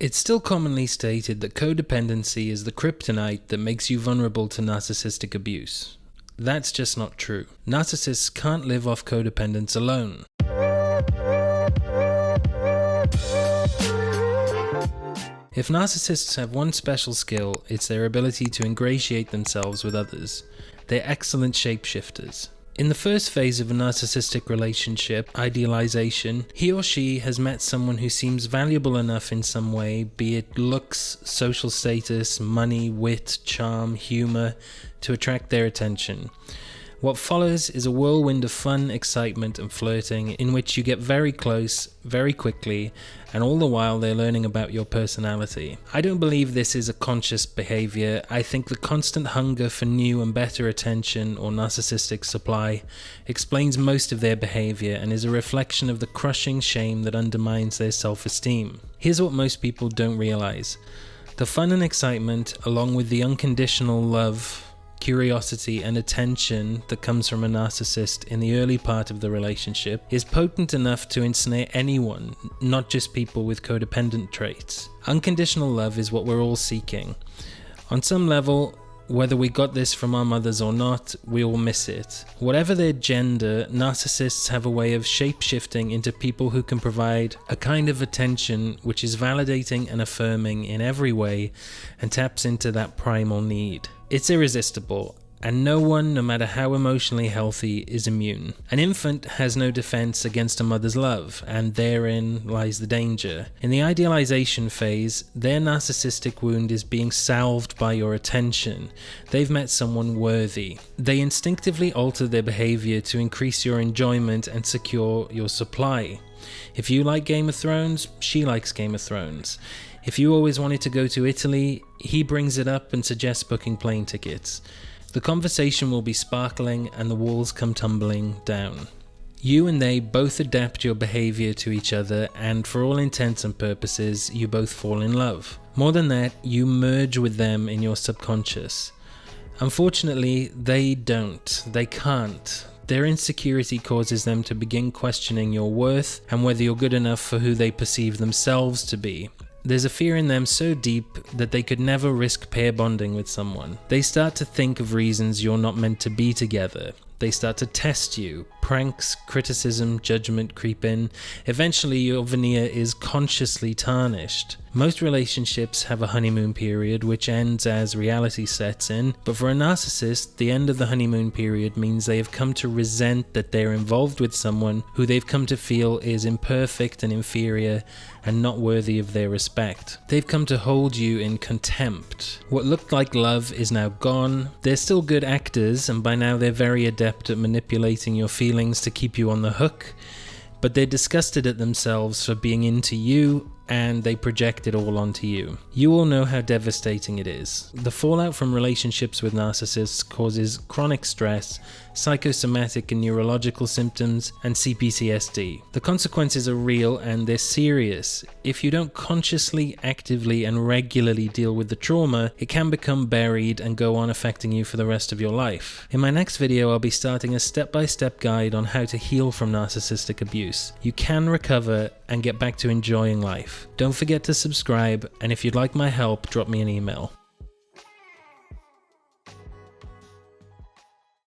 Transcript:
It's still commonly stated that codependency is the kryptonite that makes you vulnerable to narcissistic abuse. That's just not true. Narcissists can't live off codependence alone. If narcissists have one special skill, it's their ability to ingratiate themselves with others. They're excellent shapeshifters. In the first phase of a narcissistic relationship, idealization, he or she has met someone who seems valuable enough in some way, be it looks, social status, money, wit, charm, humor, to attract their attention. What follows is a whirlwind of fun, excitement, and flirting in which you get very close, very quickly, and all the while they're learning about your personality. I don't believe this is a conscious behavior. I think the constant hunger for new and better attention or narcissistic supply explains most of their behavior and is a reflection of the crushing shame that undermines their self-esteem. Here's what most people don't realize. The fun and excitement, along with the unconditional love, curiosity and attention that comes from a narcissist in the early part of the relationship is potent enough to ensnare anyone, not just people with codependent traits. Unconditional love is what we're all seeking. On some level, whether we got this from our mothers or not, we all miss it. Whatever their gender, narcissists have a way of shape-shifting into people who can provide a kind of attention which is validating and affirming in every way and taps into that primal need. It's irresistible, and no one, no matter how emotionally healthy, is immune. An infant has no defense against a mother's love, and therein lies the danger. In the idealization phase, their narcissistic wound is being salved by your attention. They've met someone worthy. They instinctively alter their behavior to increase your enjoyment and secure your supply. If you like Game of Thrones, she likes Game of Thrones. If you always wanted to go to Italy, he brings it up and suggests booking plane tickets. The conversation will be sparkling and the walls come tumbling down. You and they both adapt your behavior to each other, and for all intents and purposes, you both fall in love. More than that, you merge with them in your subconscious. Unfortunately, they don't. They can't. Their insecurity causes them to begin questioning your worth and whether you're good enough for who they perceive themselves to be. There's a fear in them so deep that they could never risk pair bonding with someone. They start to think of reasons you're not meant to be together. They start to test you. Pranks, criticism, judgment creep in. Eventually your veneer is consciously tarnished. Most relationships have a honeymoon period which ends as reality sets in, but for a narcissist, the end of the honeymoon period means they have come to resent that they're involved with someone who they've come to feel is imperfect and inferior and not worthy of their respect. They've come to hold you in contempt. What looked like love is now gone. They're still good actors, and by now they're very adept at manipulating your feelings to keep you on the hook, but they're disgusted at themselves for being into you, and they project it all onto you. You all know how devastating it is. The fallout from relationships with narcissists causes chronic stress, psychosomatic and neurological symptoms, and CPTSD. The consequences are real and they're serious. If you don't consciously, actively, and regularly deal with the trauma, it can become buried and go on affecting you for the rest of your life. In my next video, I'll be starting a step-by-step guide on how to heal from narcissistic abuse. You can recover and get back to enjoying life. Don't forget to subscribe, and if you'd like my help, drop me an email.